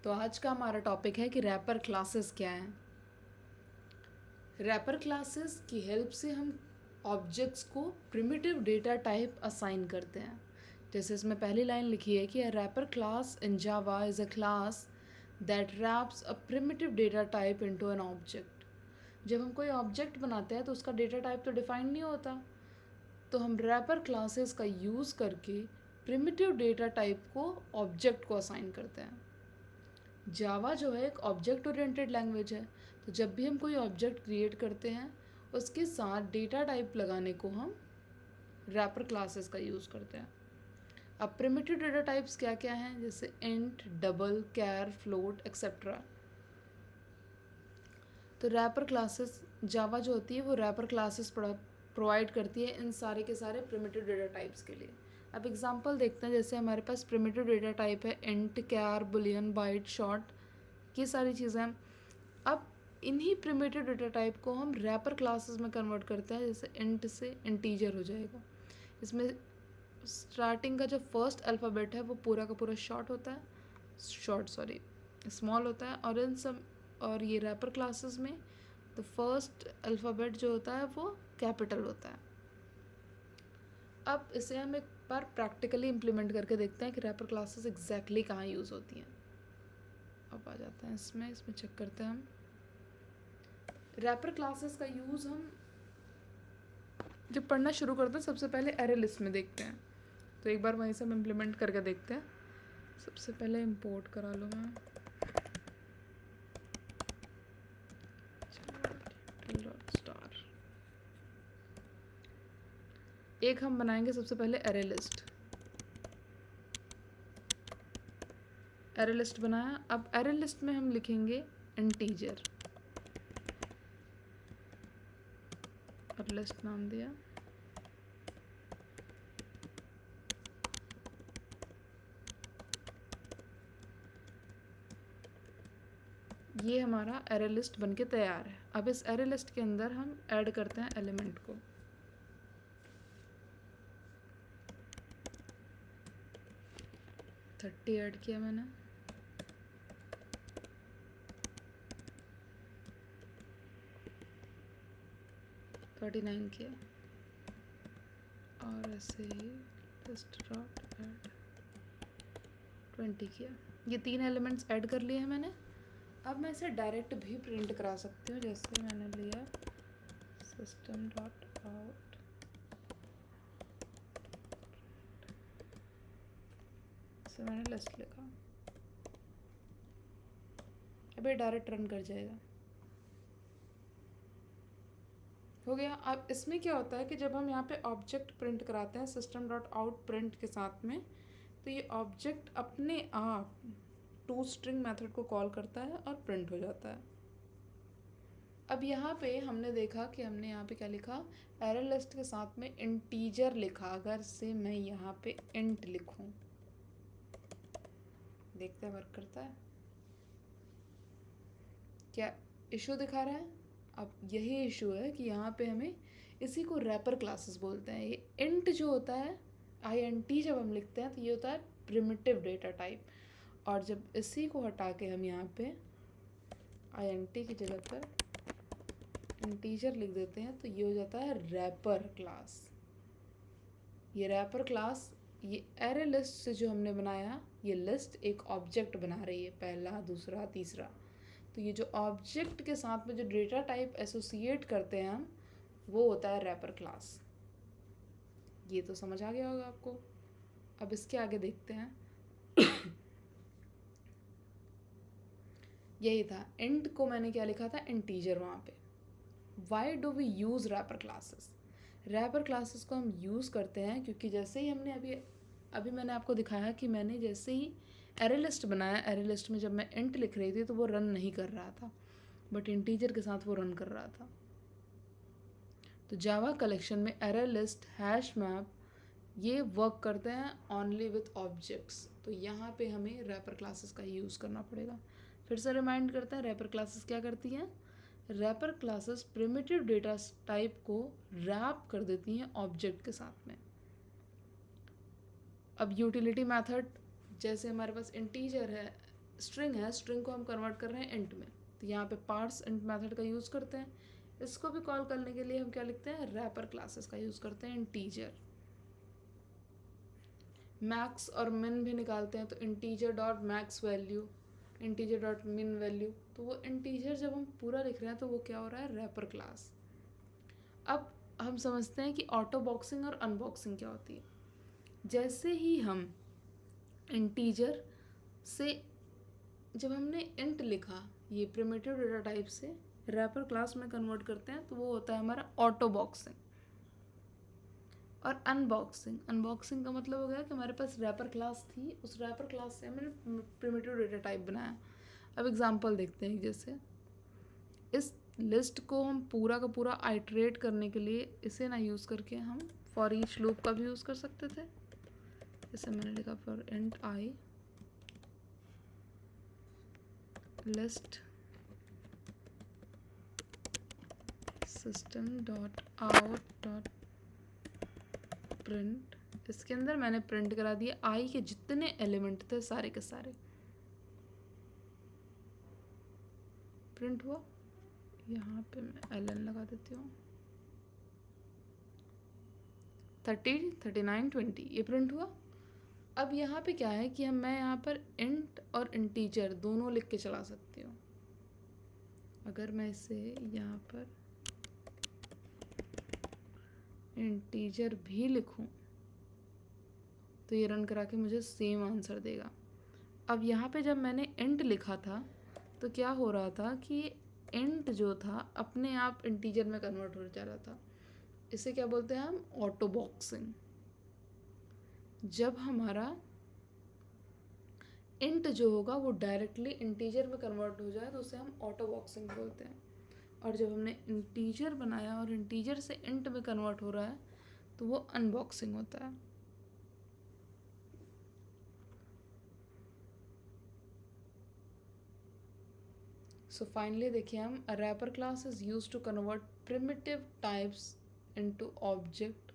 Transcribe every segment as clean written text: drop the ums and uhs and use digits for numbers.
तो आज का हमारा टॉपिक है कि रैपर क्लासेस क्या हैं। रैपर क्लासेस की हेल्प से हम ऑब्जेक्ट्स को प्रिमिटिव डेटा टाइप असाइन करते हैं। जैसे इसमें पहली लाइन लिखी है कि a wrapper class in Java is a class that wraps a primitive data type into an object. जब हम कोई ऑब्जेक्ट बनाते हैं तो उसका डेटा टाइप तो डिफाइन नहीं होता, तो हम रैपर क्लासेस का यूज़ करके प्रिमिटिव डेटा टाइप को ऑब्जेक्ट को असाइन करते हैं। जावा जो है एक ऑब्जेक्ट ओरिएंटेड लैंग्वेज है, तो जब भी हम कोई ऑब्जेक्ट क्रिएट करते हैं उसके साथ डेटा टाइप लगाने को हम रैपर क्लासेस का यूज़ करते हैं। अब प्रिमिटिव डेटा टाइप्स क्या क्या हैं, जैसे इंट, डबल, कैर, फ्लोट एक्सेट्रा। तो रैपर क्लासेस जावा जो होती है वो रैपर क्लासेस प्रोवाइड करती है इन सारे के सारे प्रिमिटिव डेटा टाइप्स के लिए। अब एग्जांपल देखते हैं, जैसे हमारे पास प्रिमिटिव डेटा टाइप है इंट, कैर, बुलियन, बाइट, शॉर्ट, ये सारी चीज़ें हैं। अब इन्हीं प्रिमिटिव डेटा टाइप को हम रैपर क्लासेस में कन्वर्ट करते हैं, जैसे इंट से इंटीजर हो जाएगा। इसमें स्टार्टिंग का जो फर्स्ट अल्फ़ाबेट है वो पूरा का पूरा स्मॉल होता है, और इन सब और ये रैपर क्लासेस में द फर्स्ट अल्फ़ाबेट जो होता है वो कैपिटल होता है। अब इसे हम एक बार प्रैक्टिकली इम्प्लीमेंट करके देखते हैं कि रैपर क्लासेस एग्जैक्टली कहाँ यूज़ होती हैं। अब आ जाते हैं इसमें चेक करते हैं हम रैपर क्लासेस का यूज़। हम जब पढ़ना शुरू करते हैं सबसे पहले एरे लिस्ट में देखते हैं, तो एक बार वहीं से हम इम्प्लीमेंट करके देखते हैं। सबसे पहले इंपोर्ट करा लो मैं स्टार। एक हम बनाएंगे सबसे पहले एरे लिस्ट। एरे लिस्ट बनाया। अब एरे लिस्ट में हम लिखेंगे इंटीजर और लिस्ट नाम दिया। ये हमारा एरे लिस्ट बनके तैयार है। अब इस एरे लिस्ट के अंदर हम ऐड करते हैं एलिमेंट को। थर्टी ऐड किया मैंने। 39 किया, और ऐसे ही लिस्ट डॉट ऐड 20 किया। ये 3 एलिमेंट्स ऐड कर लिए हैं मैंने। अब मैं इसे डायरेक्ट भी प्रिंट करा सकती हूँ, जैसे मैंने लिया सिस्टम डॉट आउट, इसे मैंने लिस्ट लिखा। अब ये डायरेक्ट रन कर जाएगा। हो गया। अब इसमें क्या होता है कि जब हम यहाँ पे ऑब्जेक्ट प्रिंट कराते हैं सिस्टम डॉट आउट प्रिंट के साथ में, तो ये ऑब्जेक्ट अपने आप टू स्ट्रिंग मेथड को कॉल करता है और प्रिंट हो जाता है। अब यहाँ पे हमने देखा कि हमने यहाँ पे क्या लिखा, एरे लिस्ट के साथ में इंटीजर लिखा। अगर से मैं यहाँ पे इंट लिखूँ, देखते हैं वर्क करता है क्या, इशू दिखा रहा है। अब यही इशू है कि यहाँ पे हमें इसी को रैपर क्लासेस बोलते हैं। ये इंट जो होता है INT जब हम लिखते हैं तो ये होता है प्रिमिटिव डेटा टाइप, और जब इसी को हटा के हम यहाँ पे INT की जगह पर इंटीजर लिख देते हैं तो ये हो जाता है रैपर क्लास। ये रैपर क्लास ये एरे लिस्ट से जो हमने बनाया, ये लिस्ट एक ऑब्जेक्ट बना रही है, पहला, दूसरा, तीसरा। तो ये जो ऑब्जेक्ट के साथ में जो डेटा टाइप एसोसिएट करते हैं हम, वो होता है रैपर क्लास। ये तो समझ आ गया होगा आपको। अब इसके आगे देखते हैं। यही था, इंट को मैंने क्या लिखा था, इंटीजर वहाँ पे। Why do we use wrapper classes? Wrapper classes को हम यूज़ करते हैं क्योंकि जैसे ही हमने अभी मैंने आपको दिखाया कि मैंने जैसे ही एरे लिस्ट बनाया, एरे लिस्ट में जब मैं इंट लिख रही थी तो वो रन नहीं कर रहा था, बट इंटीजर के साथ वो रन कर रहा था। तो जावा कलेक्शन में एरे लिस्ट, हैश मैप, ये वर्क करते हैं ओनली विथ ऑब्जेक्ट्स। तो यहाँ पे हमें रैपर क्लासेस का यूज़ करना पड़ेगा। फिर से रिमाइंड करते हैं रैपर क्लासेस क्या करती हैं। Wrapper classes primitive data type को रैप कर देती हैं ऑब्जेक्ट के साथ में। अब यूटिलिटी मेथड, जैसे हमारे पास इंटीजर है, स्ट्रिंग है, स्ट्रिंग को हम कन्वर्ट कर रहे हैं इंट में, तो यहाँ पे पार्स इंट मेथड का यूज़ करते हैं। इसको भी कॉल करने के लिए हम क्या लिखते हैं, रैपर क्लासेस का यूज़ करते हैं, इंटीजर। मैक्स और मिन भी निकालते हैं, तो integer dot max value, integer dot मिन वैल्यू, तो वो इंटीजर जब हम पूरा लिख रहे हैं तो वो क्या हो रहा है, रैपर क्लास। अब हम समझते हैं कि ऑटो बॉक्सिंग और अनबॉक्सिंग क्या होती है। जैसे ही हम इंटीजर से, जब हमने इंट लिखा ये प्रिमिटिव डेटा टाइप से रैपर क्लास में कन्वर्ट करते हैं, तो वो होता है हमारा ऑटो बॉक्सिंग। और अनबॉक्सिंग, अनबॉक्सिंग का मतलब हो गया कि हमारे पास रैपर क्लास थी, उस रैपर क्लास से हमने प्रिमिटिव डेटा टाइप बनाया। अब एग्जांपल देखते हैं, जैसे इस लिस्ट को हम पूरा का पूरा आइटरेट करने के लिए इसे ना यूज़ करके हम फॉर ईच लूप का भी यूज़ कर सकते थे। जैसे मैंने लिखा for int I list system dot out dot print, इसके अंदर मैंने प्रिंट करा दिया आई के जितने एलिमेंट थे सारे के सारे। प्रिंट हुआ, यहाँ पे मैं एल एन लगा देती हूँ, 30, 39, 20 ये प्रिंट हुआ। अब यहाँ पे क्या है कि मैं यहाँ पर इंट और इंटीजर दोनों लिख के चला सकती हूँ। अगर मैं इसे यहाँ पर इंटीजर भी लिखूँ तो ये रन करा के मुझे सेम आंसर देगा। अब यहाँ पे जब मैंने इंट लिखा था तो क्या हो रहा था कि इंट जो था अपने आप इंटीजर में कन्वर्ट हो जा रहा था। इसे क्या बोलते हैं हम, ऑटो बॉक्सिंग। जब हमारा इंट जो होगा वो डायरेक्टली इंटीजर में कन्वर्ट हो जाए तो उसे हम ऑटो बॉक्सिंग बोलते हैं। और जब हमने इंटीजर बनाया और इंटीजर से इंट में कन्वर्ट हो रहा है तो वो अनबॉक्सिंग होता है। सो फाइनली देखिए हम, a wrapper class is use to convert primitive types into object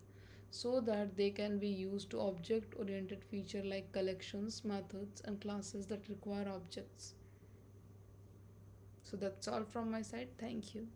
so that they can be used to object oriented feature like collections, methods and classes that require objects. So that's all from my side. Thank you.